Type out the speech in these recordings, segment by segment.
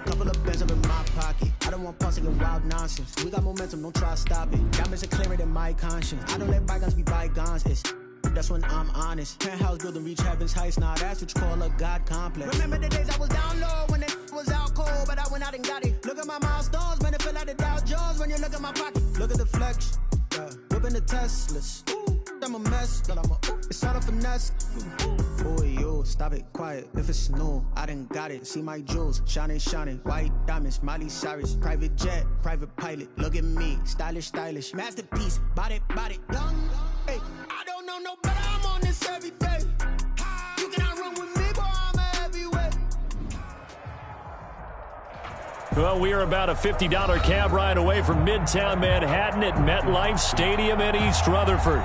Couple of bins up in my pocket. I don't want pulse and wild nonsense. We got momentum, don't try to stop it. Diamonds are clearer than my conscience. I don't let bygones be bygones. That's when I'm honest. Penthouse building, reach heaven's heights. Now that's what you call a God complex. Remember the days I was down low when it was out cold, but I went out and got it. Look at my milestones, man, it feel like the Dow Jones when you look at my pocket. Look at the flex, yeah. Whipping the Teslas. I'm a mess, but it's all a finesse. Boy, yo, stop it, quiet. If it's new, I done got it. See my jewels, shining, shining. White diamonds, Miley Cyrus. Private jet, private pilot. Look at me, stylish, stylish. Masterpiece, body, young. Hey, I don't know no better. I'm on this every day. You cannot run with me, boy. I'm a heavyweight. Well, we are about a $50 cab ride away from Midtown Manhattan at MetLife Stadium in East Rutherford.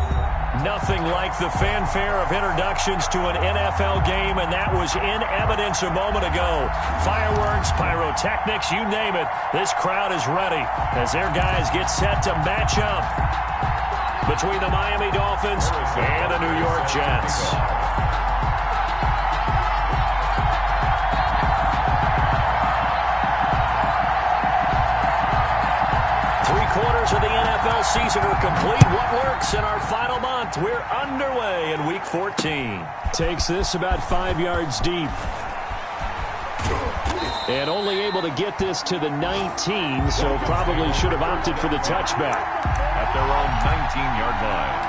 Nothing like the fanfare of introductions to an NFL game, and that was in evidence a moment ago. Fireworks, pyrotechnics, you name it. This crowd is ready as their guys get set to match up between the Miami Dolphins and the New York Jets. Three-quarters of the NFL season are complete. What works in our final month? We're underway in Week 14. Takes this about 5 yards deep. And only able to get this to the 19, so probably should have opted for the touchback. At their own 19-yard line.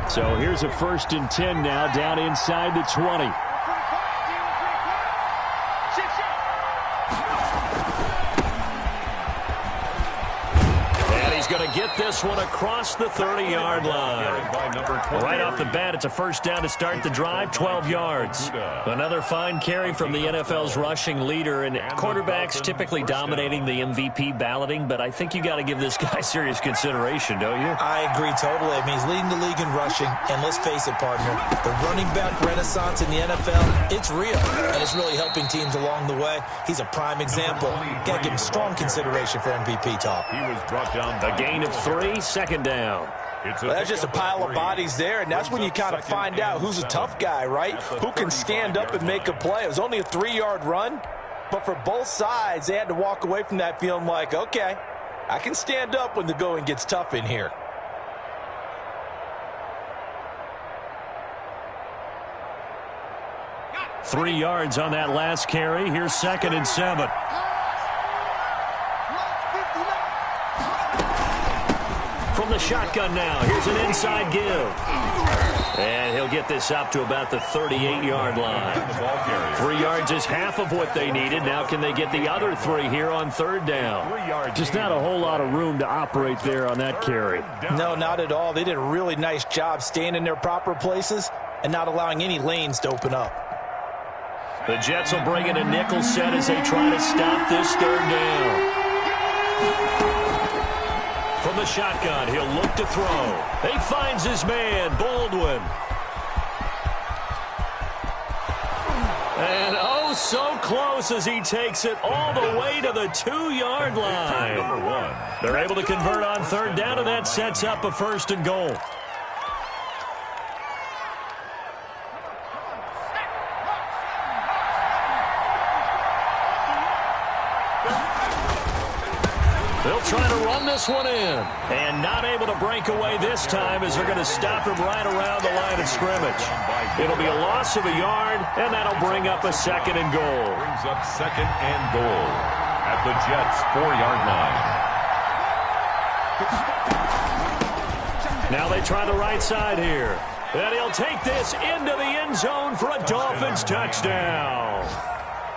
So here's a 1st and 10 now, down inside the 20. And he's going to get this one across the 30-yard line. Right off the bat, it's a first down to start the drive, 12 yards. Another fine carry from the NFL's rushing leader, and quarterbacks typically dominating the MVP balloting, but I think you got to give this guy serious consideration, don't you? I agree totally. I mean, he's leading the league in rushing, and let's face it, partner, the running back renaissance in the NFL, it's real, and it's really helping teams along the way. He's a prime example. Got to give him strong consideration for MVP talk. He was brought down. A gain of 3, 2nd down. Well, that's just a pile of bodies there, and that's when you kind of find out who's a tough guy, right? Who can stand up and make a play. It was only a 3-yard run, but for both sides, they had to walk away from that feeling like, okay, I can stand up when the going gets tough in here. Three yards on that last carry. Here's 2nd and 7. From the shotgun now, here's an inside give. And he'll get this up to about the 38-yard line. 3 yards is half of what they needed. Now can they get the other 3 here on 3rd down? Just not a whole lot of room to operate there on that carry. No, not at all. They did a really nice job staying in their proper places and not allowing any lanes to open up. The Jets will bring in a nickel set as they try to stop this 3rd down. From the shotgun, he'll look to throw. He finds his man, Baldwin. And oh, so close as he takes it all the way to the 2-yard line. They're able to convert on 3rd down, and that sets up a 1st and goal. They'll try to run this one in. And not able to break away this time as they're going to stop him right around the line of scrimmage. It'll be a loss of a yard, and that'll bring up a 2nd and goal. Brings up 2nd and goal at the Jets' 4-yard line. Now they try the right side here. And he'll take this into the end zone for a Dolphins touchdown.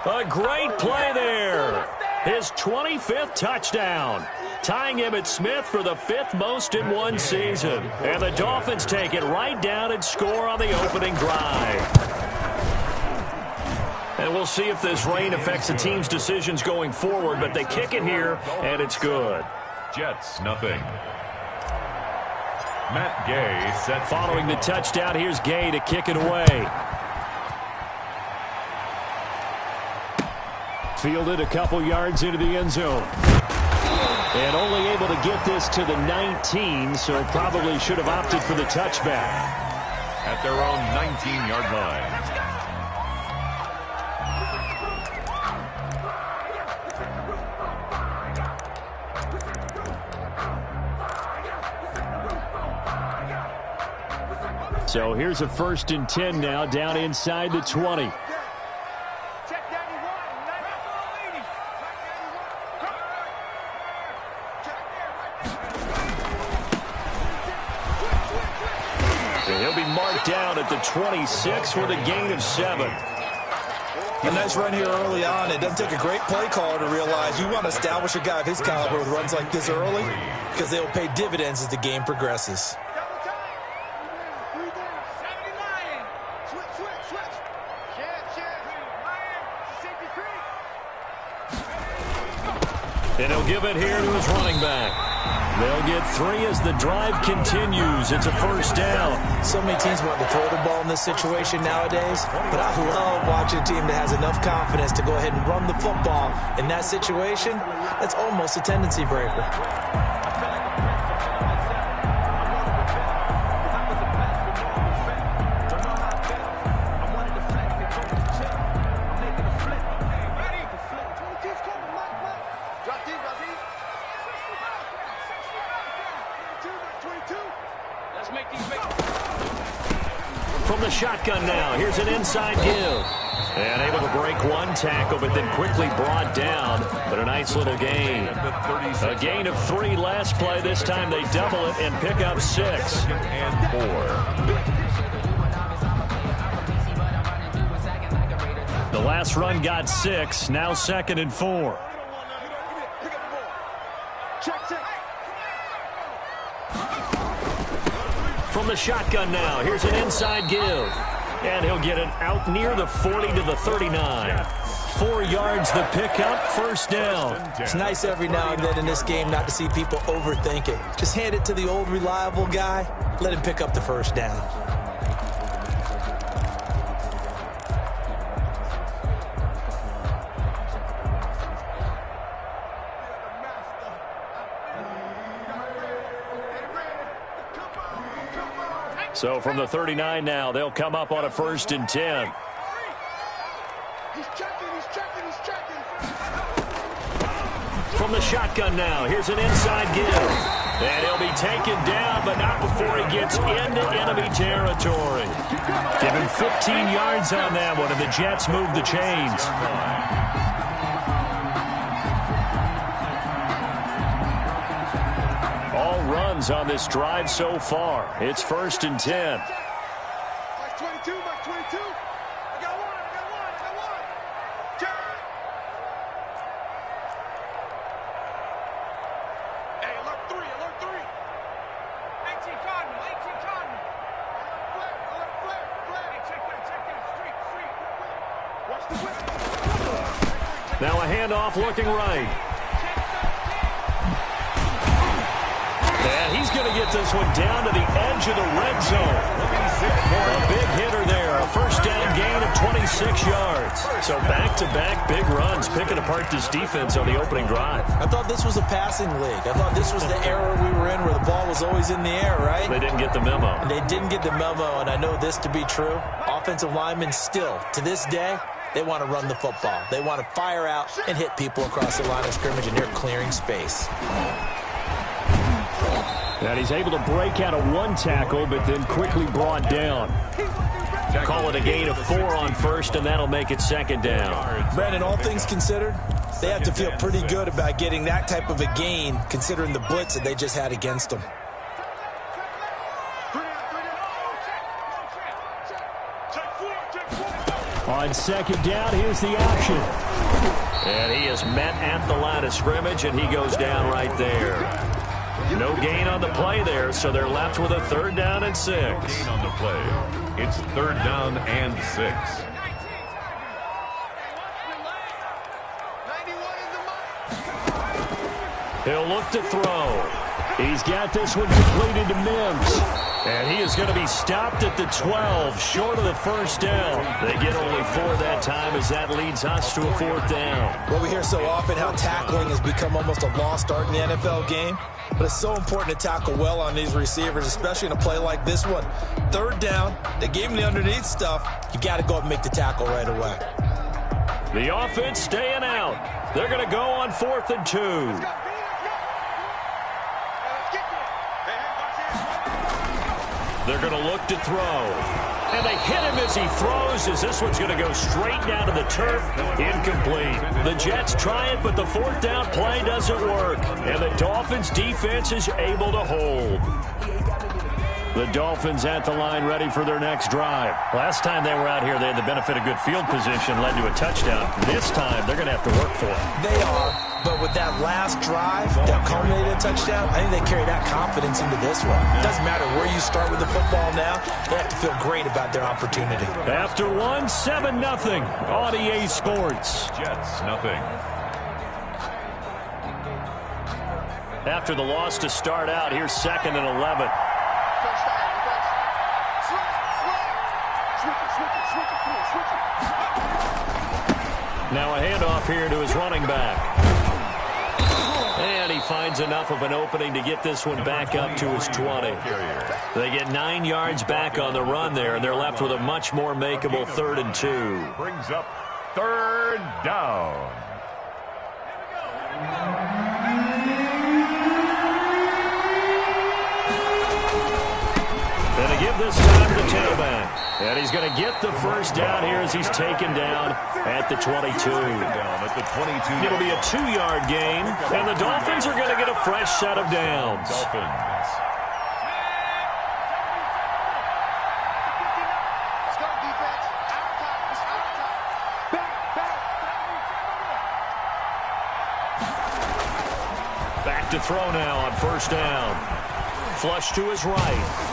A great play there. His 25th touchdown, tying Emmitt Smith for the 5th most in one season. And the Dolphins take it right down and score on the opening drive. And we'll see if this rain affects the team's decisions going forward, but they kick it here, and it's good. Jets, nothing. Matt Gay set. Following the touchdown, here's Gay to kick it away. Fielded a couple yards into the end zone. And only able to get this to the 19, so probably should have opted for the touchback. At their own 19-yard line. So here's a 1st and 10 now, down inside the 20. And he'll be marked down at the 26 with a gain of 7. A nice run here early on. It doesn't take a great play caller to realize you want to establish a guy of his caliber with runs like this early because they will pay dividends as the game progresses. And he'll give it here to his running back. They'll get 3 as the drive continues. It's a 1st down. So many teams want to throw the ball in this situation nowadays, but I love watching a team that has enough confidence to go ahead and run the football. In that situation, that's almost a tendency breaker. From the shotgun now, here's an inside give. And able to break one tackle, but then quickly brought down. But a nice little gain. A gain of 3 last play. This time they double it and pick up 6. And 4. The last run got 6. Now 2nd and 4. From the shotgun now, here's an inside give. And he'll get it out near the 40 to the 39. 4 yards the pickup, 1st down. It's nice every now and then in this game not to see people overthink it. Just hand it to the old reliable guy. Let him pick up the 1st down. So from the 39 now, they'll come up on a 1st and 10. He's checking. From the shotgun now, here's an inside give. And he'll be taken down, but not before he gets into enemy territory. Give him 15 yards on that one, and the Jets move the chains. All runs on this drive so far. It's 1st and 10. Mike 22. I got one. Hey, alert 3. 18 Cardinal. Flag. Hey, check that. Street. Watch the whip. Now a handoff looking right. And he's going to get this one down to the edge of the red zone. A big hitter there. A 1st down gain of 26 yards. So back-to-back big runs, picking apart this defense on the opening drive. I thought this was a passing league. I thought this was the era we were in where the ball was always in the air, right? They didn't get the memo. And they didn't get the memo, and I know this to be true. Offensive linemen still, to this day, they want to run the football. They want to fire out and hit people across the line of scrimmage, and they're clearing space. And he's able to break out of 1 tackle, but then quickly brought down. Call it a gain of 4 on 1st, and that'll make it 2nd down. Brandon, all things considered, they have to feel pretty good about getting that type of a gain, considering the blitz that they just had against them. On 2nd down, here's the option. And he is met at the line of scrimmage, and he goes down right there. No gain on the play there, so they're left with a 3rd down and 6. No gain on the play. It's 3rd down and 6. He'll look to throw. He's got this one completed to Mims. And he is going to be stopped at the 12, short of the first down. They get only 4 that time as that leads us to a 4th down. Well, we hear so often how tackling has become almost a lost art in the NFL game. But it's so important to tackle well on these receivers, especially in a play like this one. 3rd down, they gave him the underneath stuff. You got to go up and make the tackle right away. The offense staying out. They're going to go on 4th and 2. They're going to look to throw. And they hit him as he throws, as this one's going to go straight down to the turf. Incomplete. The Jets try it, but the 4th down play doesn't work. And the Dolphins defense is able to hold. The Dolphins at the line ready for their next drive. Last time they were out here, they had the benefit of good field position, led to a touchdown. This time, they're going to have to work for it. They are, but with that last drive that culminated in a touchdown, I think they carry that confidence into this one. It doesn't matter where you start with the football now. They have to feel great about their opportunity. After 1, 7-0 on EA Sports. Jets, nothing. After the loss to start out, here's 2nd and 11. Now a handoff here to his running back. And he finds enough of an opening to get this one back up to his 20. They get 9 yards back on the run there, and they're left with a much more makeable 3rd and 2. Brings up 3rd down. And to give this time to the tailback. And he's going to get the first down here as he's taken down at the 22. It'll be a 2-yard gain, and the Dolphins are going to get a fresh set of downs. Back to throw now on 1st down. Flush to his right.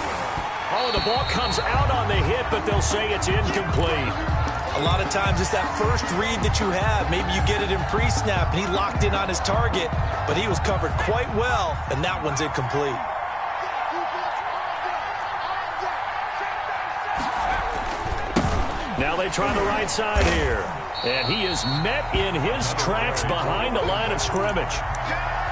Oh, the ball comes out on the hit, but they'll say it's incomplete. A lot of times it's that first read that you have. Maybe you get it in pre-snap, and he locked in on his target, but he was covered quite well, and that one's incomplete. Now they try the right side here. And he is met in his tracks behind the line of scrimmage.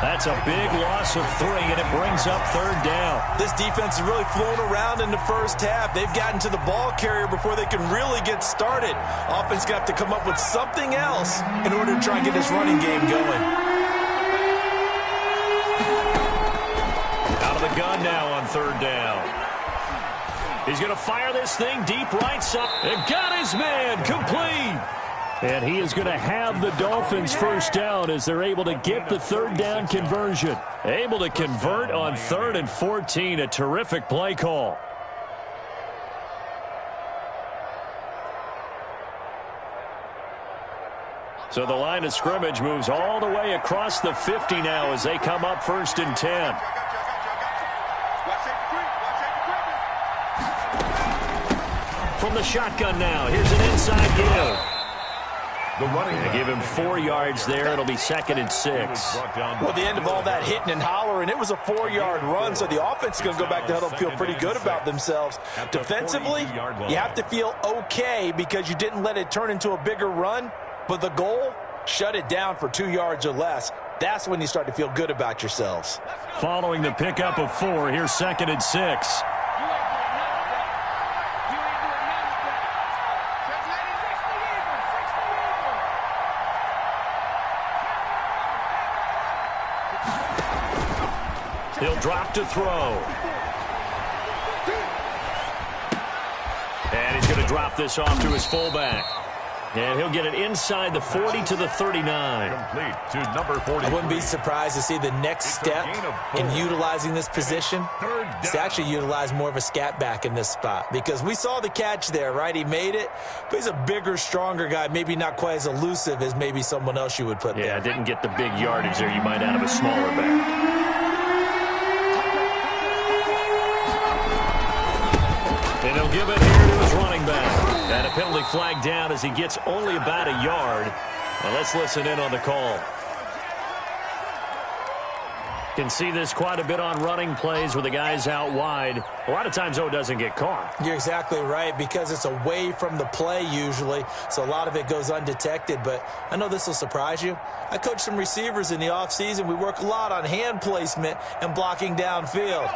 That's a big loss of 3, and it brings up 3rd down. This defense has really flown around in the first half. They've gotten to the ball carrier before they can really get started. Offense going to have to come up with something else in order to try and get this running game going. Out of the gun now on 3rd down. He's going to fire this thing deep right side. And got his man complete. And he is going to have the Dolphins first down as they're able to get the 3rd down conversion. Able to convert on 3rd and 14. A terrific play call. So the line of scrimmage moves all the way across the 50 now as they come up 1st and 10. From the shotgun now, here's an inside give. They give him 4 yards there. It'll be 2nd and 6. Well, the end of all that hitting and hollering, it was a 4-yard run, so the offense is going to go back to huddle and feel pretty good about themselves. Defensively, you have to feel okay because you didn't let it turn into a bigger run, but the goal, shut it down for 2 yards or less. That's when you start to feel good about yourselves. Following the pickup of 4, here's 2nd and 6. He'll drop to throw. And he's going to drop this off to his fullback. And he'll get it inside the 40 to the 39. Complete to number 40. I wouldn't be surprised to see the next step in utilizing this position is to actually utilize more of a scat back in this spot. Because we saw the catch there, right? He made it, but he's a bigger, stronger guy, maybe not quite as elusive as maybe someone else you would put there. Yeah, didn't get the big yardage there you might out of a smaller back. And he'll give it here to his running back. And a penalty flag down as he gets only about a yard. Now let's listen in on the call. Can see this quite a bit on running plays with the guys out wide. A lot of times, though, it doesn't get caught. You're exactly right, because it's away from the play usually, so a lot of it goes undetected. But I know this will surprise you. I coach some receivers in the offseason. We work a lot on hand placement and blocking downfield.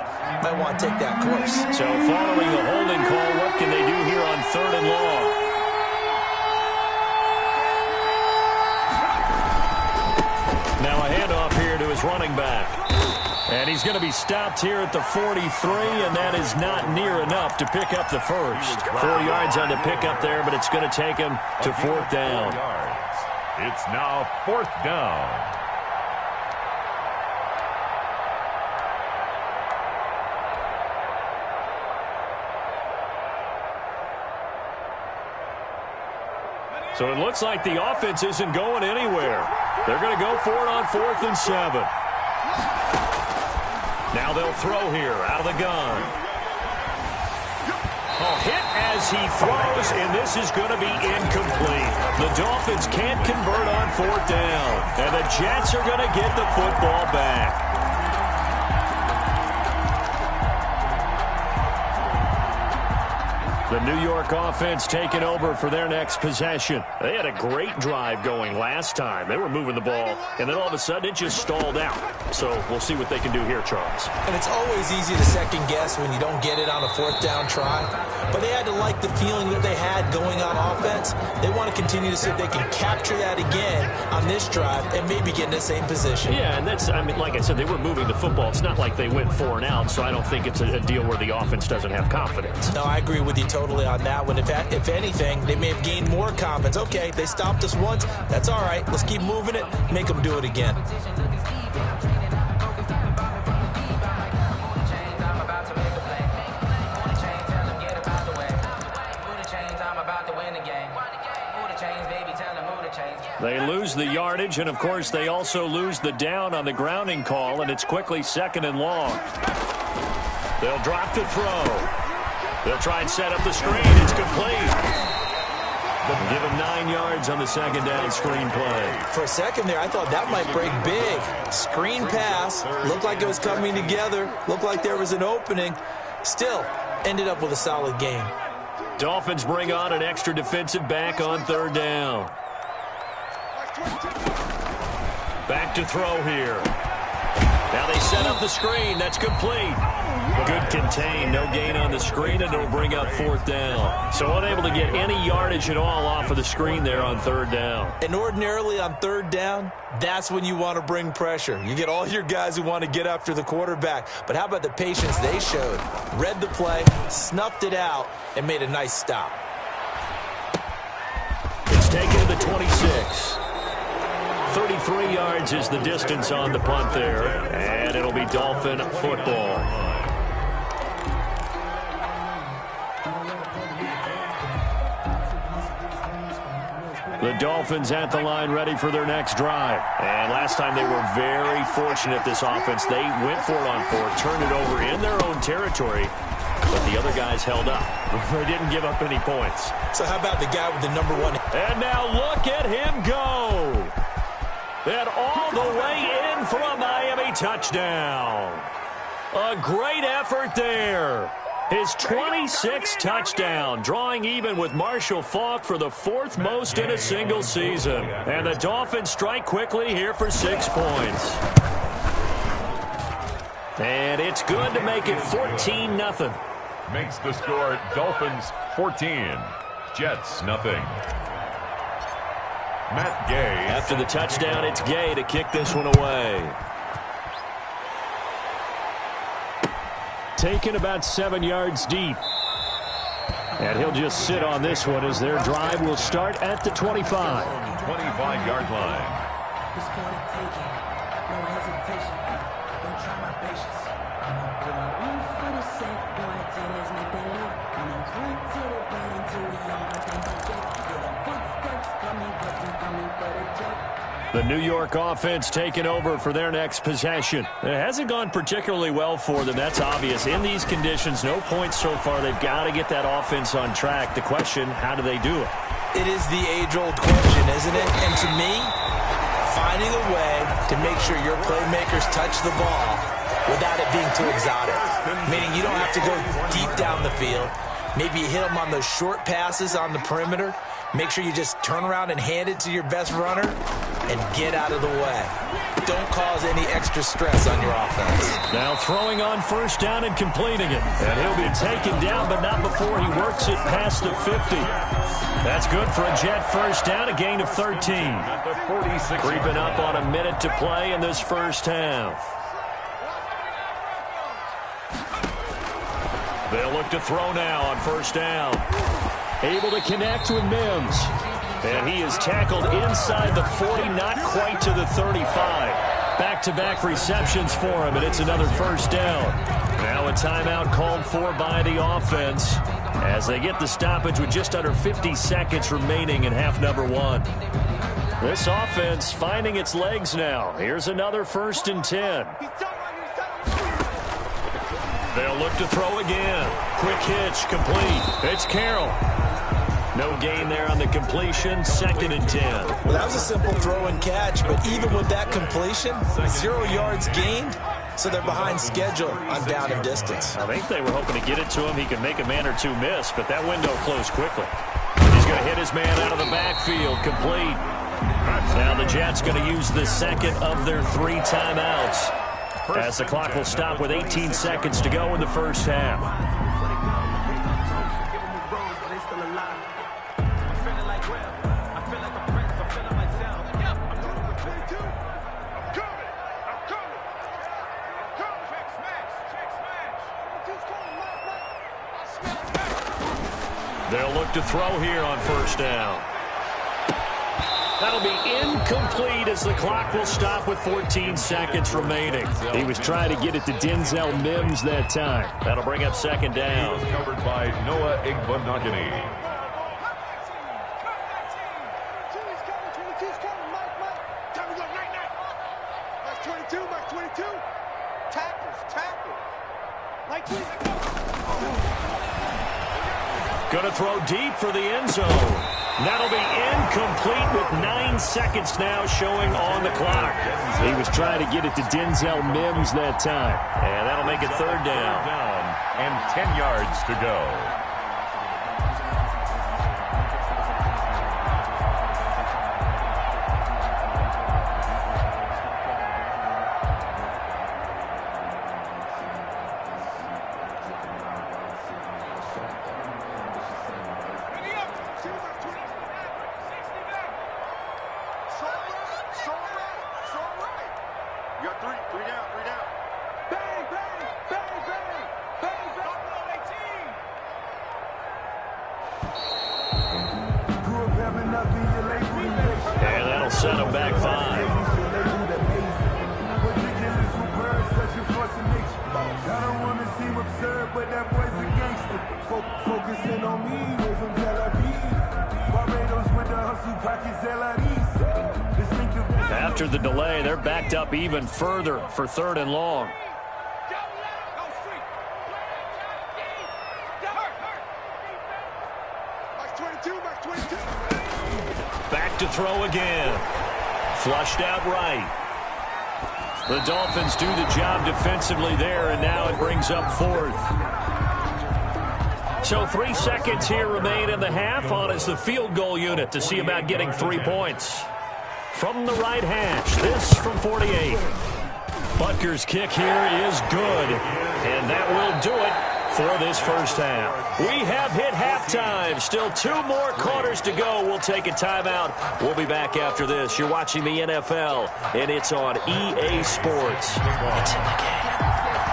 Might want to take that course. So following the holding call, what can they do here on 3rd and long? Now a handoff here to his running back. And he's going to be stopped here at the 43, and that is not near enough to pick up the first. 4 yards on the pickup there, but it's going to take him to 4th down. It's now 4th down. So it looks like the offense isn't going anywhere. They're going to go for it on 4th and 7. Now they'll throw here out of the gun. Oh, hit as he throws, and this is going to be incomplete. The Dolphins can't convert on 4th down, and the Jets are going to get the football back. The New York offense taking over for their next possession. They had a great drive going last time. They were moving the ball, and then all of a sudden it just stalled out. So we'll see what they can do here, Charles. And it's always easy to second guess when you don't get it on a 4th down try. But they had to like the feeling that they had going on offense. They want to continue to see if they can capture that again on this drive and maybe get in the same position. Yeah, and that's, I mean, like I said, they were moving the football. It's not like they went 4 and out, so I don't think it's a deal where the offense doesn't have confidence. No, I agree with you totally on that one. If anything, they may have gained more confidence. Okay, they stopped us once. That's all right. Let's keep moving it. Make them do it again. They lose the yardage, and, of course, they also lose the down on the grounding call, and it's quickly 2nd and long. They'll drop to throw. They'll try and set up the screen. It's complete. They'll give him 9 yards on the 2nd down screen play. For a second there, I thought that might break big. Screen pass. Looked like it was coming together. Looked like there was an opening. Still, ended up with a solid game. Dolphins bring on an extra defensive back on 3rd down. Back to throw here. Now they set up the screen. That's complete. Good contain. No gain on the screen, and it'll bring up 4th down. So unable to get any yardage at all off of the screen there on 3rd down. And ordinarily on 3rd down, that's when you want to bring pressure. You get all your guys who want to get after the quarterback. But how about the patience they showed? Read the play, snuffed it out, and made a nice stop. It's taken to the 26. 33 yards is the distance on the punt there, and it'll be Dolphin football. The Dolphins at the line ready for their next drive. And last time they were very fortunate, this offense. They went for it on 4th, turned it over in their own territory, but the other guys held up. They didn't give up any points. So how about the guy with the #1? And now look at him go. And all the way in for a Miami touchdown. A great effort there. His 26th touchdown, drawing even with Marshall Faulk for the 4th most in a single season. And the Dolphins strike quickly here for 6 points. And it's good to make it 14-0. Makes the score Dolphins 14, Jets nothing. Matt Gay. After the touchdown, it's Gay to kick this one away. Taken about 7 yards deep. And he'll just sit on this one as their drive will start at the 25. 25-yard line. The New York offense taking over for their next possession. It hasn't gone particularly well for them. That's obvious. In these conditions, no points so far. They've got to get that offense on track. The question, how do they do it? It is the age-old question, isn't it? And to me, finding a way to make sure your playmakers touch the ball without it being too exotic. Meaning you don't have to go deep down the field. Maybe you hit them on those short passes on the perimeter. Make sure you just turn around and hand it to your best runner and get out of the way. Don't cause any extra stress on your offense. Now throwing on first down and completing it. And he'll be taken down, but not before he works it past the 50. That's good for a Jet first down, a gain of 13. Creeping up on a minute to play in this first half. They'll look to throw now on first down. Able to connect with Mims. And he is tackled inside the 40, not quite to the 35. Back-to-back receptions for him, and it's another first down. Now a timeout called for by the offense as they get the stoppage with just under 50 seconds remaining in half number one. This offense finding its legs now. Here's another 1st and 10. They'll look to throw again. Quick hitch, complete. It's Carroll. No gain there on the completion. 2nd and 10. Well, that was a simple throw and catch, but even with that completion, 0 yards gained, so they're behind schedule on down and distance. I think they were hoping to get it to him. He could make a man or two miss, but that window closed quickly. He's going to hit his man out of the backfield. Complete. Now the Jets going to use the second of their 3 timeouts, as the clock will stop with 18 seconds to go in the first half. They'll look to throw here on first down. That'll be incomplete as the clock will stop with 14 seconds remaining. He was trying to get it to Denzel Mims that time. That'll bring up 2nd down. Covered by Noah Igbenogany. Going to throw deep for the end zone. That'll be incomplete with 9 seconds now showing on the clock. He was trying to get it to Denzel Mims that time. And that'll make it 3rd down. And 10 yards to go. And that'll set him back 5. I don't want to seem absurd, but that boy's a gangster. Focusing on me, way from Tel Aviv. Barbados with the hustle pockets, After the delay, they're backed up even further for 3rd and long. Back to throw again. Flushed out right. The Dolphins do the job defensively there, and now it brings up 4th. So 3 seconds here remain in the half. On is the field goal unit to see about getting 3 points. From the right hash, this from 48. Butker's kick here is good, and that will do it for this first half. We have hit halftime. Still 2 more quarters to go. We'll take a timeout. We'll be back after this. You're watching the NFL, and it's on EA Sports. It's in the game.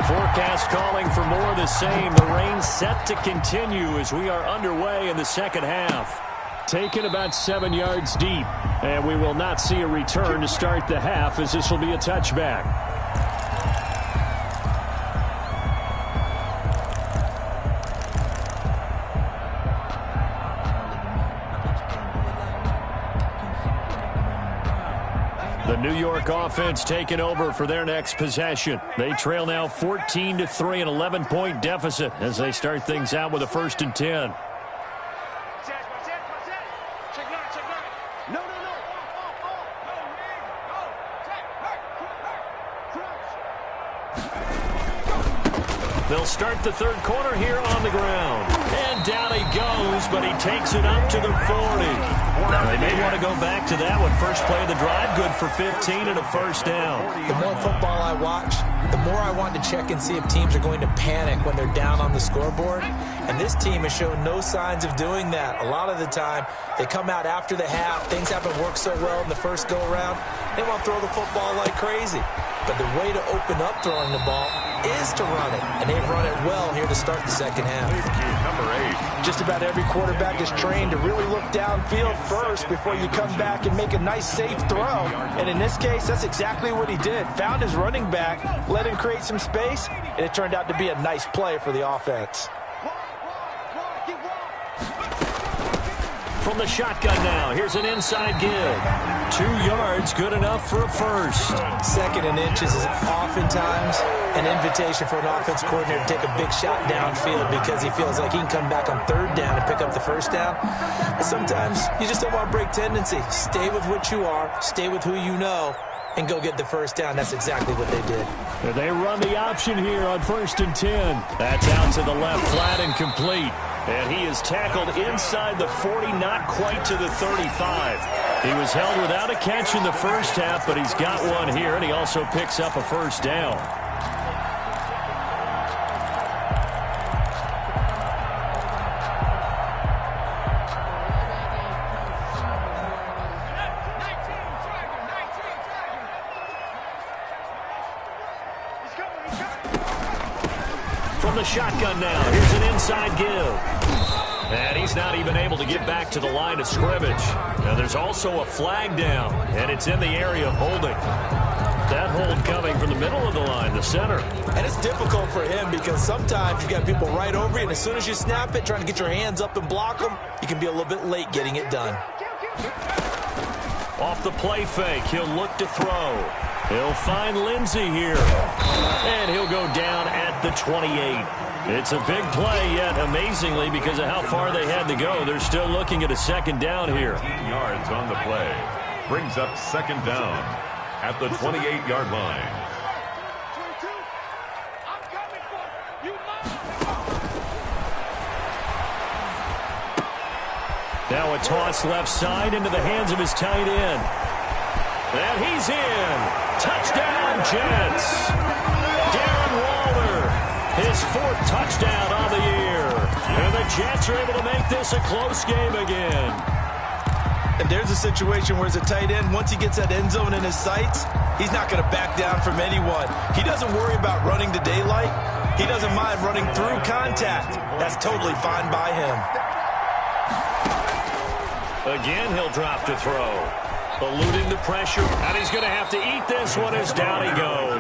Forecast calling for more of the same. The rain set to continue as we are underway in the second half. Taken about 7 yards deep, and we will not see a return to start the half as this will be a touchback. The New York offense taking over for their next possession. They trail now 14-3, an 11-point deficit as they start things out with a 1st and 10. They'll start the third quarter here on the ground. And down he goes, but he takes it up to the 40. Now, they may want to go back to that one. First play of the drive, good for 15 and a first down. The more football I watch, the more I want to check and see if teams are going to panic when they're down on the scoreboard. And this team has shown no signs of doing that. A lot of the time, they come out after the half. Things haven't worked so well in the first go-around. They want to throw the football like crazy. But the way to open up throwing the ball is to run it. And they've run it well here to start the second half. Number 8. Just about every quarterback is trained to really look downfield first before you come back and make a nice, safe throw. And in this case, that's exactly what he did. Found his running back, let him create some space, and it turned out to be a nice play for the offense. From the shotgun now, here's an inside give. 2 yards, good enough for a first. Second and inches is oftentimes an invitation for an offense coordinator to take a big shot downfield because he feels like he can come back on third down and pick up the first down. But sometimes you just don't want to break tendency. Stay with what you are, stay with who you know, and go get the first down. That's exactly what they did. And they run the option here on 1st and 10. That's out to the left, flat and complete. And he is tackled inside the 40, not quite to the 35. He was held without a catch in the first half, but he's got one here, and he also picks up a first down. From the shotgun now, here's an inside give. And he's not even able to get back to the line of scrimmage. Now there's also a flag down, and it's in the area of holding. That hold coming from the middle of the line, the center. And it's difficult for him because sometimes you've got people right over you, and as soon as you snap it, trying to get your hands up and block them, you can be a little bit late getting it done. Off the play fake, he'll look to throw. He'll find Lindsey here. And he'll go down at the 28. It's a big play, yet amazingly, because of how far they had to go, they're still looking at a second down here. 15 yards on the play. Brings up second down at the 28-yard line. 22. I'm coming for you. Now a toss left side into the hands of his tight end. And he's in. Touchdown, Jets. Darren Waller, his 4th touchdown on the year. And the Jets are able to make this a close game again. And there's a situation where as a tight end, once he gets that end zone in his sights, he's not going to back down from anyone. He doesn't worry about running to daylight. He doesn't mind running through contact. That's totally fine by him. Again, he'll drop to throw. Eluding the pressure, and he's going to have to eat this one as down he goes.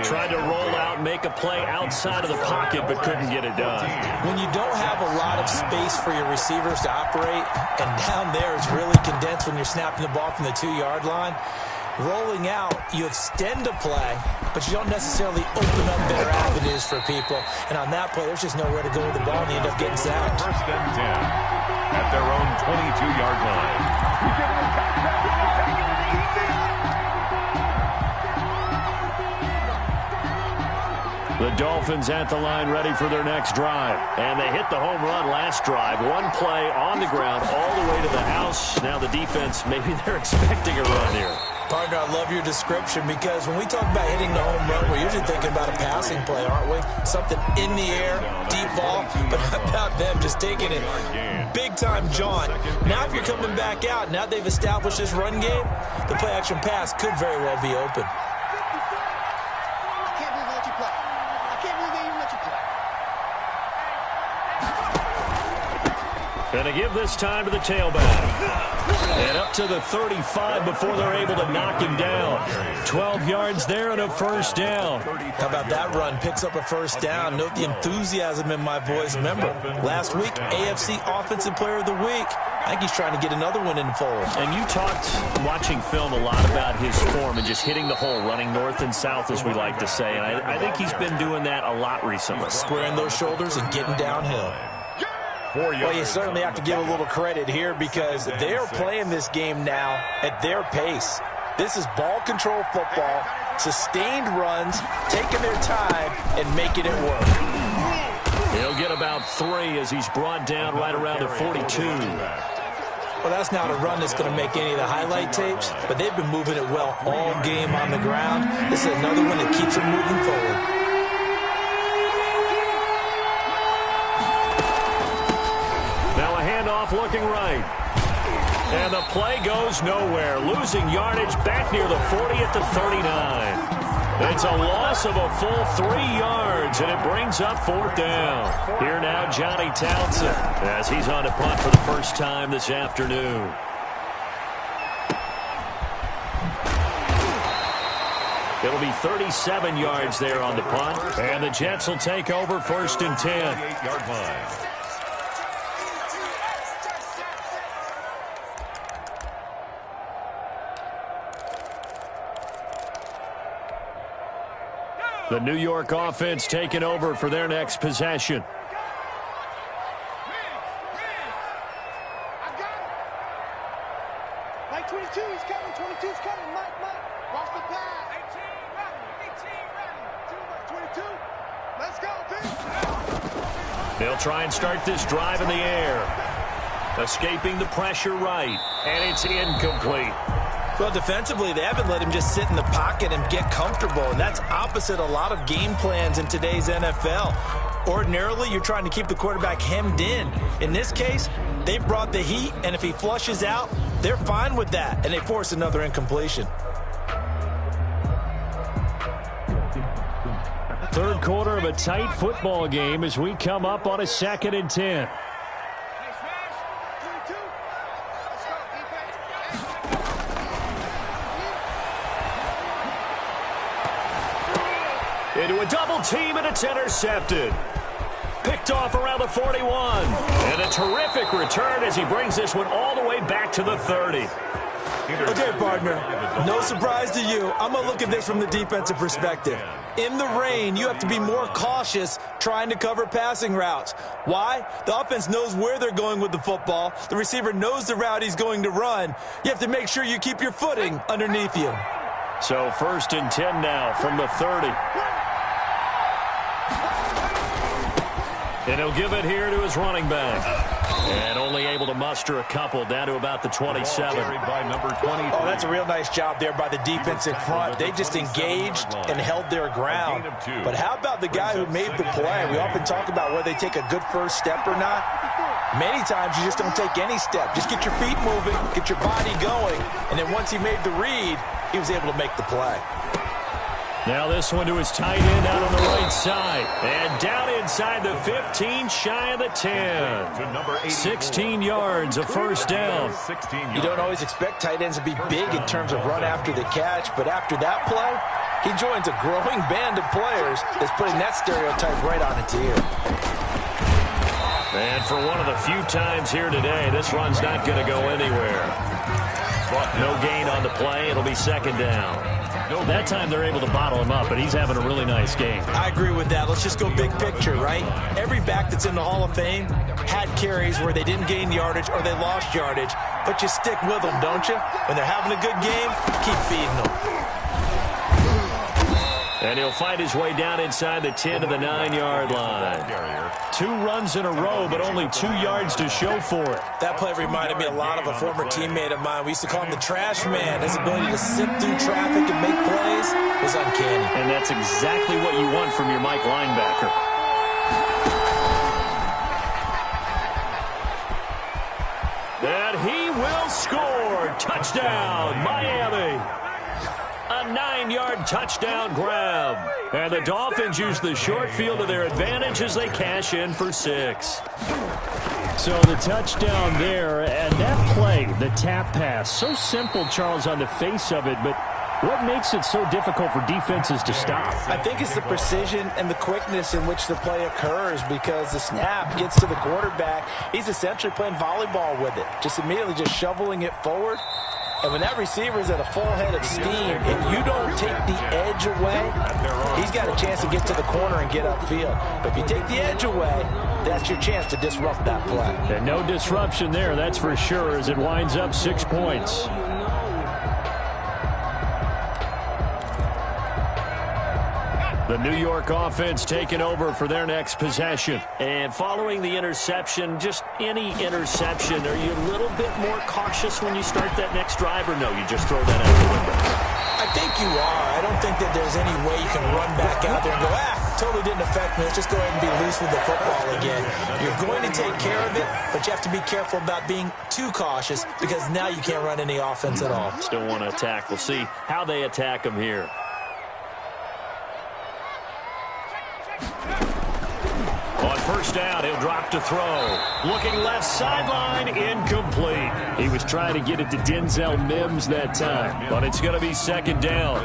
Tried to roll out and make a play outside of the pocket, but couldn't get it done. When you don't have a lot of space for your receivers to operate, and down there it's really condensed when you're snapping the ball from the 2-yard line, rolling out, you extend a play, but you don't necessarily open up better avenues for people. And on that play, there's just nowhere to go with the ball, and you end up getting sacked. 1st and 10 at their own 22-yard line. The Dolphins at the line ready for their next drive. And they hit the home run last drive. One play on the ground all the way to the house. Now the defense, maybe they're expecting a run here. Partner, I love your description because when we talk about hitting the home run, we're usually thinking about a passing play, aren't we? Something in the air, deep ball, but how about them just taking it big-time jaunt. Now if you're coming back out, now they've established this run game, the play-action pass could very well be open. I can't believe they let you play. I can't believe they even let you play. Going to give this time to the tailback. And up to the 35 before they're able to knock him down. 12 yards there and a first down. How about that run? Picks up a first down. Note the enthusiasm in my voice. Remember, last week, AFC Offensive Player of the Week. I think he's trying to get another one in the fold. And you talked, watching film, a lot about his form and just hitting the hole, running north and south, as we like to say. And I think he's been doing that a lot recently. Squaring those shoulders and getting downhill. Well, you certainly have to give a little credit here because they're playing this game now at their pace. This is ball control football, sustained runs, taking their time, and making it work. He'll get about 3 as he's brought down right around the 42. Well, that's not a run that's going to make any of the highlight tapes, but they've been moving it well all game on the ground. This is another one that keeps them moving forward. Now a handoff looking right. And the play goes nowhere. Losing yardage back near the 40 at the 39. It's a loss of a full 3 yards, and it brings up 4th down. Here now, Johnny Townsend, as he's on to punt for the first time this afternoon. It'll be 37 yards there on the punt, and the Jets will take over 1st and 10. 8-yard line. The New York offense taking over for their next possession. Mike 22, he's coming. 22's coming. Mike. Watch the pass. 18 ready. 22. Let's go, team. They'll try and start this drive in the air. Escaping the pressure right. And it's incomplete. Well, defensively, they haven't let him just sit in the pocket and get comfortable, and that's opposite a lot of game plans in today's NFL. Ordinarily, you're trying to keep the quarterback hemmed in. In this case, they brought the heat, and if he flushes out, they're fine with that, and they force another incompletion. Third quarter of a tight football game as we come up on a 2nd and 10. Into a double team, and it's intercepted. Picked off around the 41. And a terrific return as he brings this one all the way back to the 30. Okay, partner, no surprise to you. I'm going to look at this from the defensive perspective. In the rain, you have to be more cautious trying to cover passing routes. Why? The offense knows where they're going with the football. The receiver knows the route he's going to run. You have to make sure you keep your footing underneath you. So 1st and 10 now from the 30. And he'll give it here to his running back. And only able to muster a couple down to about the 27. By number 20. Oh, that's a real nice job there by the defense in front. They just engaged and held their ground. But how about the guy who made the play? We often talk about whether they take a good first step or not. Many times you just don't take any step. Just get your feet moving, get your body going, and then once he made the read, he was able to make the play. Now this one to his tight end out on the right side. And down inside the 15, shy of the 10. 16 yards, a 1st down. You don't always expect tight ends to be big in terms of run after the catch, but after that play, he joins a growing band of players that's putting that stereotype right on its ear. And for one of the few times here today, this run's not going to go anywhere. No gain on the play. It'll be 2nd down. That time they're able to bottle him up, but he's having a really nice game. I agree with that. Let's just go big picture, right? Every back that's in the Hall of Fame had carries where they didn't gain yardage or they lost yardage, but you stick with them, don't you? When they're having a good game, keep feeding them. And he'll fight his way down inside the 10 to the 9-yard line. 2 runs in a row, but only 2 yards to show for it. That play reminded me a lot of a former teammate of mine. We used to call him the trash man. His ability to sift through traffic and make plays was uncanny. And that's exactly what you want from your Mike linebacker. And he will score. Touchdown, Miami. A 9-yard touchdown grab. And the Dolphins use the short field to their advantage as they cash in for 6. So the touchdown there, and that play, the tap pass, so simple, Charles, on the face of it, but what makes it so difficult for defenses to stop? I think it's the precision and the quickness in which the play occurs, because the snap gets to the quarterback. He's essentially playing volleyball with it, just immediately just shoveling it forward. And when that receiver's at a full head of steam, if you don't take the edge away, he's got a chance to get to the corner and get upfield. But if you take the edge away, that's your chance to disrupt that play. And no disruption there, that's for sure, as it winds up 6 points. The The New York offense taking over for their next possession. And following the interception, just any interception, are you a little bit more cautious when you start that next drive, or no, you just throw that out the window? I think you are. I don't think that there's any way you can run back out there and go, totally didn't affect me. Let's just go ahead and be loose with the football again. You're going to take care of it, but you have to be careful about being too cautious because now you can't run any offense at all. Still want to attack. We'll see how they attack him here. On first down, he'll drop to throw. Looking left sideline, incomplete. He was trying to get it to Denzel Mims that time, but it's going to be second down.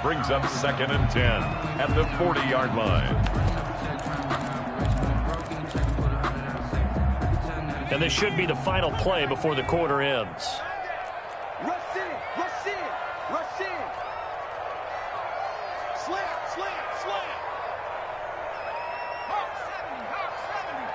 Brings up 2nd and 10 at the 40-yard line. And this should be the final play before the quarter ends. Rush in, rush in, rush in. Slam, slam, slam. Hawk 70, Hawk 70.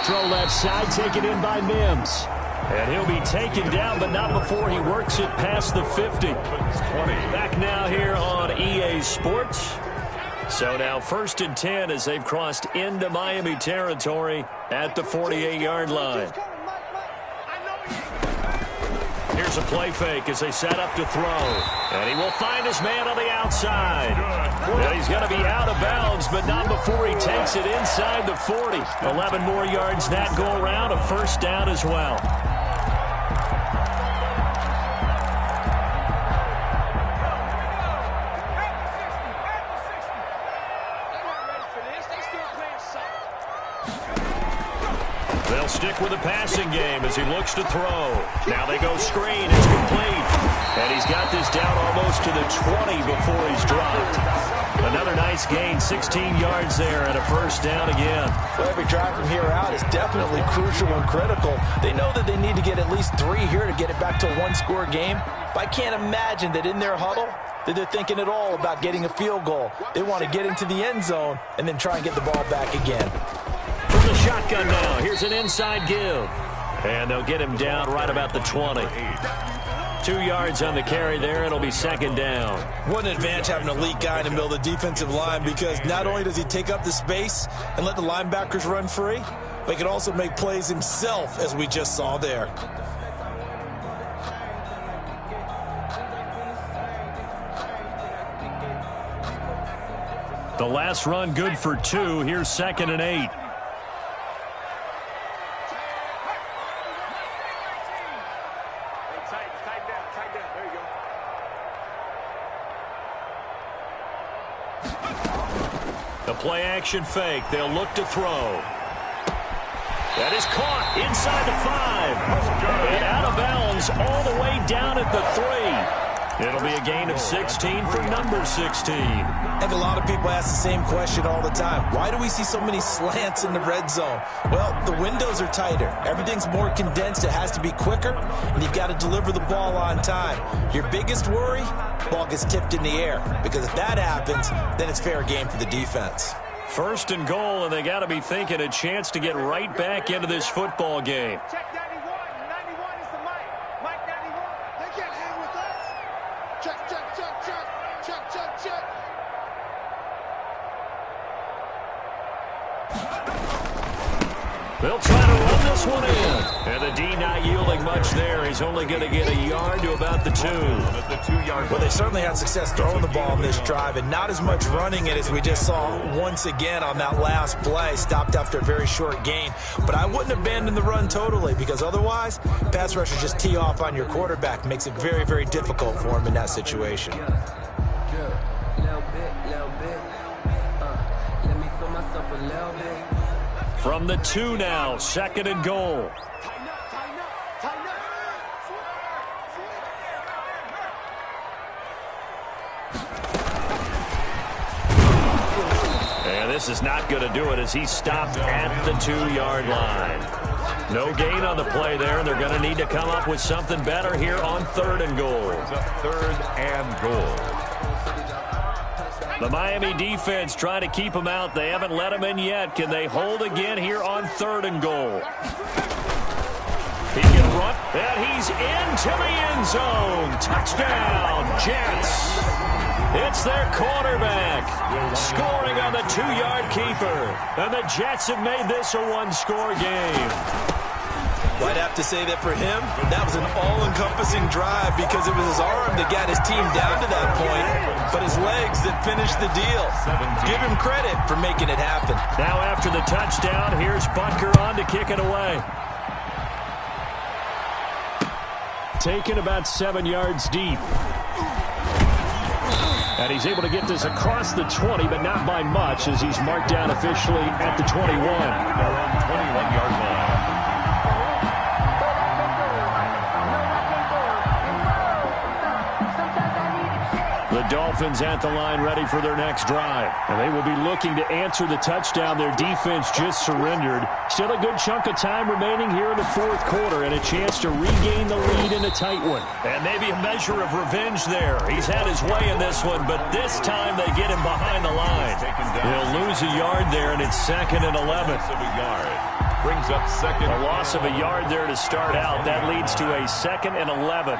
7-5. Throw left side, taken in by Mims. And he'll be taken down, but not before he works it past the 50. Back now here on EA Sports. So now 1st and 10 as they've crossed into Miami territory at the 48-yard line. Here's a play fake as they set up to throw. And he will find his man on the outside. And he's going to be out of bounds, but not before he takes it inside the 40. 11 more yards that go around, a first down as well. They'll stick with the passing game as he looks to throw. Now they go screen. It's complete. And he's got this down almost to the 20 before he's dropped. Another nice gain, 16 yards there and a first down again. Well, every drive from here out is definitely crucial and critical. They know that they need to get at least 3 here to get it back to a one-score game. But I can't imagine that in their huddle that they're thinking at all about getting a field goal. They want to get into the end zone and then try and get the ball back again. From the shotgun now, here's an inside give. And they'll get him down right about the 20. 2 yards on the carry there. It'll be second down. What an advantage having an elite guy in the middle of the defensive line, because not only does he take up the space and let the linebackers run free, but he can also make plays himself, as we just saw there. The last run good for 2. Here's 2nd and 8. The play action fake. They'll look to throw. That is caught inside the 5. And out of bounds all the way down at the 3. It'll be a gain of 16 for number 16. I think a lot of people ask the same question all the time. Why do we see so many slants in the red zone? Well, the windows are tighter. Everything's more condensed. It has to be quicker, and you've got to deliver the ball on time. Your biggest worry, ball gets tipped in the air, because if that happens, then it's fair game for the defense. 1st and goal, and they got to be thinking a chance to get right back into this football game. Check 91. 91 is the mic. Mike 91. They can't hang with us. Check, check, check, check. Check, check, check. They'll try to run this one in. And the D not yielding much there. He's only going to get a yard to about the 2. Well, they certainly had success throwing the ball on this drive, and not as much running it as we just saw once again on that last play. Stopped after a very short gain. But I wouldn't abandon the run totally, because otherwise, pass rushers just tee off on your quarterback. Makes it very, very difficult for him in that situation. Little bit. Let me feel myself a little bit. From the 2 now, 2nd and goal. And this is not going to do it as he stopped at the 2-yard line. No gain on the play there, and they're going to need to come up with something better here on 3rd and goal. 3rd and goal. The Miami defense trying to keep him out. They haven't let him in yet. Can they hold again here on 3rd and goal? He can run, and he's into the end zone. Touchdown, Jets. It's their quarterback scoring on the 2-yard keeper. And the Jets have made this a 1-score game. Well, I'd have to say that for him, that was an all-encompassing drive because it was his arm that got his team down to that point, but his legs that finished the deal. Give him credit for making it happen. Now after the touchdown, here's Butker on to kick it away. Taken about 7 yards deep. And he's able to get this across the 20, but not by much as he's marked down officially at the 21. They're on 21-yard line. The Dolphins at the line ready for their next drive. And they will be looking to answer the touchdown their defense just surrendered. Still a good chunk of time remaining here in the 4th quarter and a chance to regain the lead in a tight one. And maybe a measure of revenge there. He's had his way in this one, but this time they get him behind the line. He'll lose a yard there, and it's 2nd and 11. Brings up 2nd. A loss of a yard there to start out. That leads to a 2nd and 11.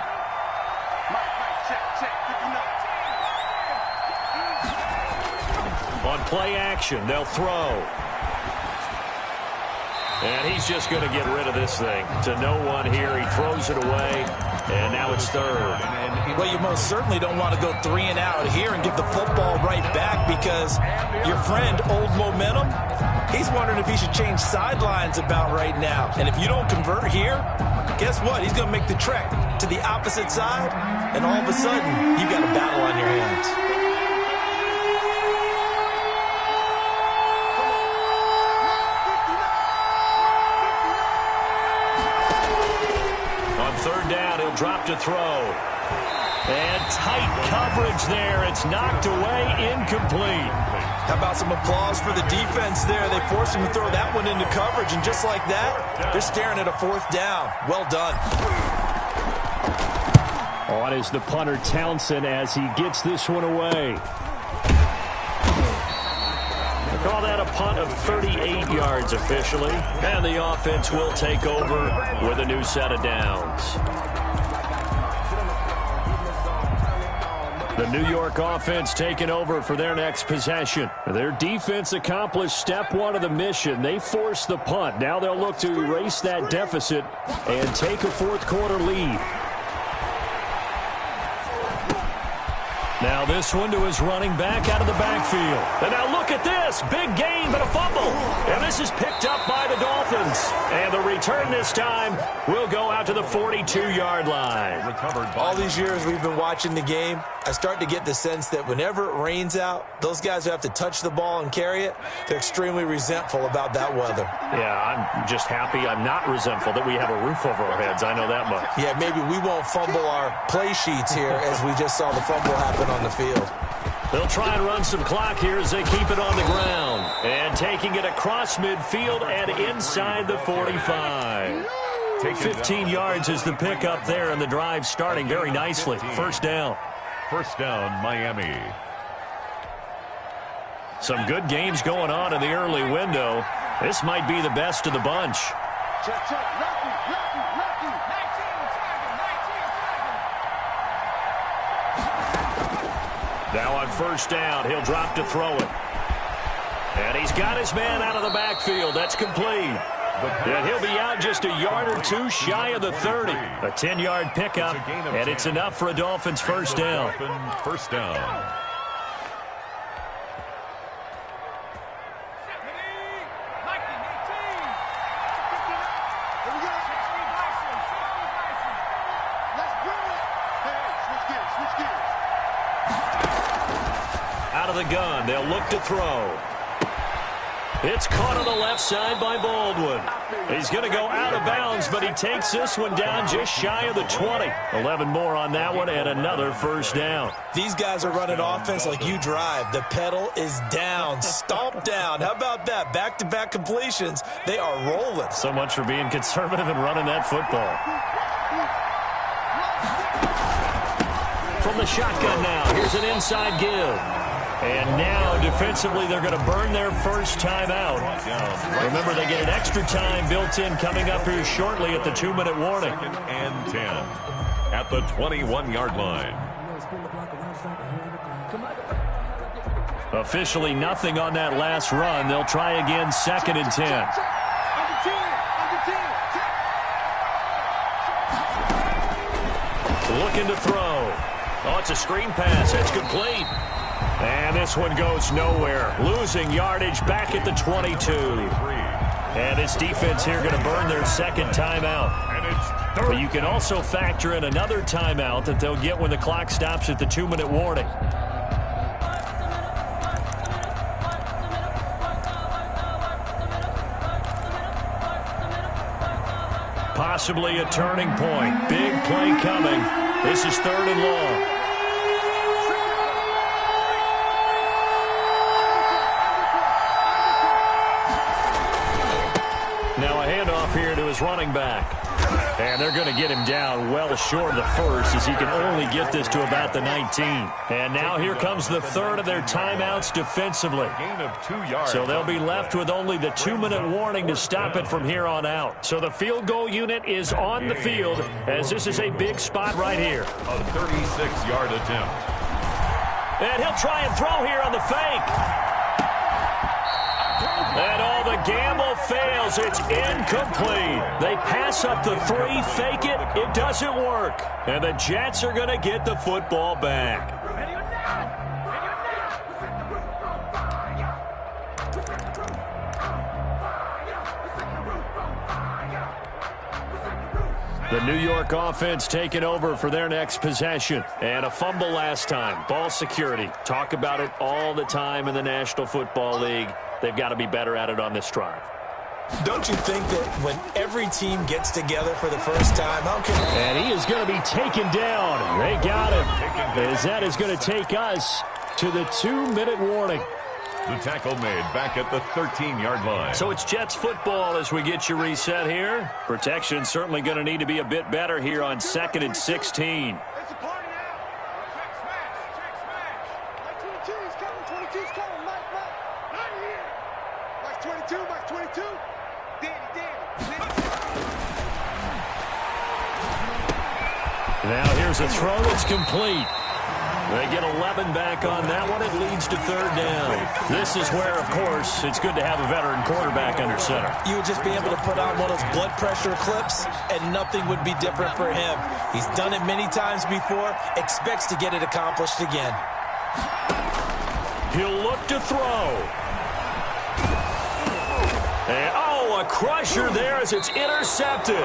On play action, they'll throw. And he's just going to get rid of this thing to no one here. He throws it away, and now it's 3rd. Well, you most certainly don't want to go 3 and out here and give the football right back because your friend, Old Momentum, he's wondering if he should change sidelines about right now. And if you don't convert here, guess what? He's going to make the trek to the opposite side, and all of a sudden, you've got a battle on your hands. Drop to throw. And tight coverage there. It's knocked away, incomplete. How about some applause for the defense there? They forced him to throw that one into coverage, and just like that, they're staring at a 4th down. Well done. On is the punter, Townsend, as he gets this one away. They call that a punt of 38 yards officially. And the offense will take over with a new set of downs. The New York offense taking over for their next possession. Their defense accomplished step 1 of the mission. They forced the punt. Now they'll look to erase that deficit and take a 4th quarter lead. Now this one to his running back out of the backfield. And now look at this. Big gain, but a fumble. And this is picked up by the Dolphins. And the return this time will go out to the 42-yard line. All these years we've been watching the game, I start to get the sense that whenever it rains out, those guys who have to touch the ball and carry it, they're extremely resentful about that weather. Yeah, I'm just happy I'm not resentful that we have a roof over our heads. I know that much. Yeah, maybe we won't fumble our play sheets here as we just saw the fumble happen on the field. They'll try and run some clock here as they keep it on the ground. And taking it across midfield and inside the 45. 15 yards is the pickup there, and the drive starting very nicely. 1st down. 1st down, Miami. Some good games going on in the early window. This might be the best of the bunch. Now on 1st down, he'll drop to throw it. And he's got his man out of the backfield. That's complete. And he'll be out just a yard or 2 shy of the 30. A 10-yard pickup, and it's enough for a Dolphins 1st down. 1st down. Out of the gun, they'll look to throw. It's caught on the left side by Baldwin. He's going to go out of bounds, but he takes this one down just shy of the 20. 11 more on that one and another 1st down. These guys are running offense like you drive. The pedal is down, stomp down. How about that? Back-to-back completions. They are rolling. So much for being conservative and running that football. From the shotgun now, here's an inside give. And now, defensively, they're going to burn their first timeout. Remember, they get an extra time built in coming up here shortly at the 2-minute warning. 2nd and 10 at the 21-yard line. Officially nothing on that last run. They'll try again 2nd and 10. Looking to throw. Oh, it's a screen pass. It's complete. And this one goes nowhere. Losing yardage back at the 22. And this defense here going to burn their second timeout. But you can also factor in another timeout that they'll get when the clock stops at the 2-minute warning. Possibly a turning point. Big play coming. This is 3rd and long. Now a handoff here to his running back. And they're going to get him down well short of the first as he can only get this to about the 19. And now here comes the 3rd of their timeouts defensively. Gain of 2 yards. So they'll be left with only the 2-minute warning to stop it from here on out. So the field goal unit is on the field as this is a big spot right here. A 36-yard attempt. And he'll try and throw here on the fake. And all the gamble fails. It's incomplete. They pass up the 3, fake it. It doesn't work. And the Jets are going to get the football back. The New York offense taking over for their next possession. And a fumble last time. Ball security. Talk about it all the time in the National Football League. They've got to be better at it on this drive. Don't you think that when every team gets together for the first time, how can... And he is going to be taken down. They got him. As that is going to take us to the 2-minute warning. The tackle made back at the 13-yard line. So it's Jets football as we get you reset here. Protection certainly going to need to be a bit better here on 2nd and 16. It's a party now. Check smash. Mike 22's coming. 22's coming. Mike. Not here. Mike 22. Danny. Now here's a throw that's complete. They get 11 back on that one. It leads to 3rd down. This is where, of course, it's good to have a veteran quarterback under center. You would just be able to put on one of those blood pressure clips, and nothing would be different for him. He's done it many times before, expects to get it accomplished again. He'll look to throw. And, a crusher there as it's intercepted.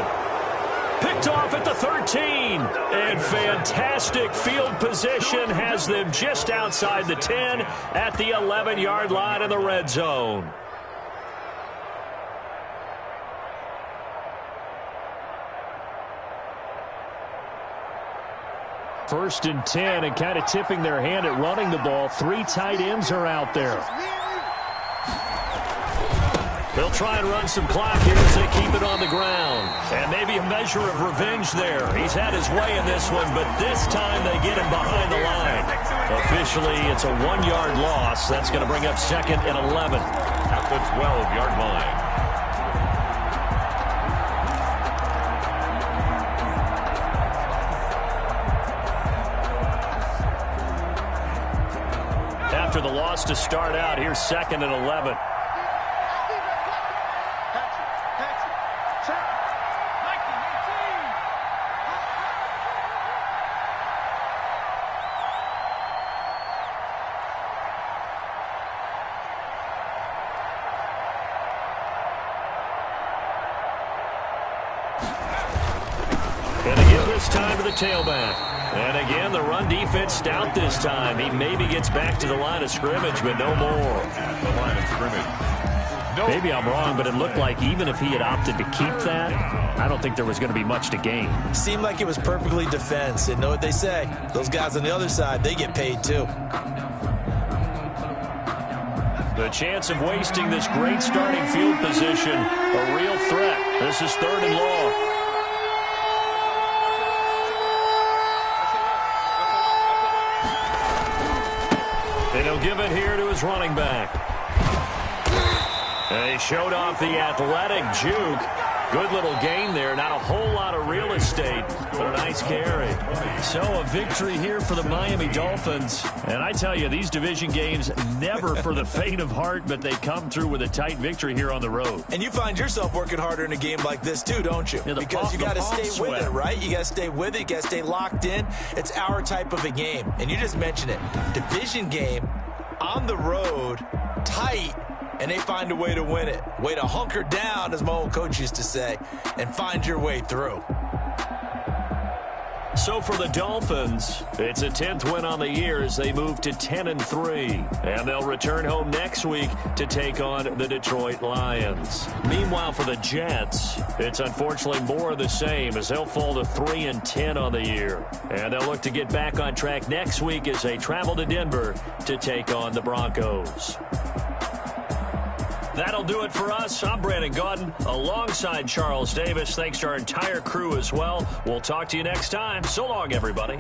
Picked off at the 13. And fantastic field position has them just outside the 10 at the 11-yard line in the red zone. First and 10, and kind of tipping their hand at running the ball. 3 tight ends are out there. They'll try and run some clock here as they keep it on the ground. And maybe a measure of revenge there. He's had his way in this one, but this time they get him behind the line. Officially, it's a 1-yard loss. That's going to bring up 2nd and 11. At the 12-yard line. After the loss to start out, here's 2nd and 11. And again this time to the tailback. And again, the run defense stout this time. He maybe gets back to the line of scrimmage, but no more. The line of scrimmage. No. Maybe I'm wrong, but it looked like even if he had opted to keep that, I don't think there was going to be much to gain. Seemed like it was perfectly defense. And know what they say? Those guys on the other side, they get paid too. The chance of wasting this great starting field position, a real threat. This is 3rd and long. And he'll give it here to his running back. And he showed off the athletic juke. Good little gain there. Not a whole lot of real estate, but a nice carry. So a victory here for the Miami Dolphins. And I tell you, these division games, never for the faint of heart, but they come through with a tight victory here on the road. And you find yourself working harder in a game like this too, don't you? Yeah, because you got to stay with it, right? You got to stay with it. You got to stay locked in. It's our type of a game. And you just mentioned it. Division game, on the road, tight. And they find a way to win it. Way to hunker down, as my old coach used to say, and find your way through. So for the Dolphins, it's a 10th win on the year as they move to 10-3. And they'll return home next week to take on the Detroit Lions. Meanwhile, for the Jets, it's unfortunately more of the same as they'll fall to 3-10 on the year. And they'll look to get back on track next week as they travel to Denver to take on the Broncos. That'll do it for us. I'm Brandon Gaudin alongside Charles Davis. Thanks to our entire crew as well. We'll talk to you next time. So long, everybody.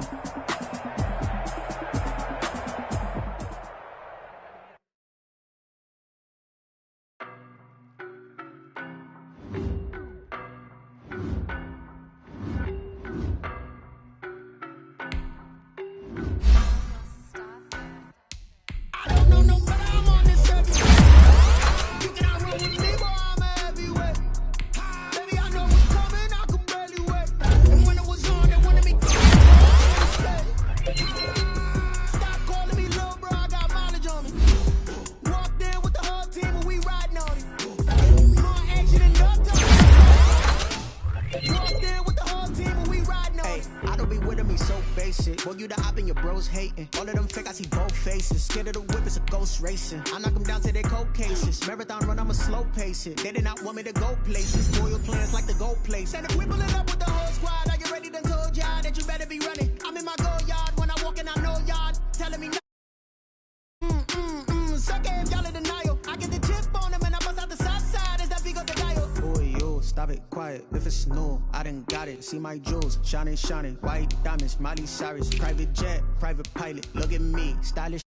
I knock them down to their cold cases. Marathon run, I'm a slow pace it. They did not want me to go places. Loyal plans like the gold place. And if we pulling up with the whole squad, are you ready to told y'all that you better be running? I'm in my go yard when I walk in, I know y'all telling me no. Suck it if y'all in denial. I get the chip on them and I bust out the south side. Is that big of the dial? Boy, yo, stop it, quiet. If it's new, I done got it. See my jewels, shining, shining. White diamonds, Miley Cyrus. Private jet, private pilot. Look at me, stylish.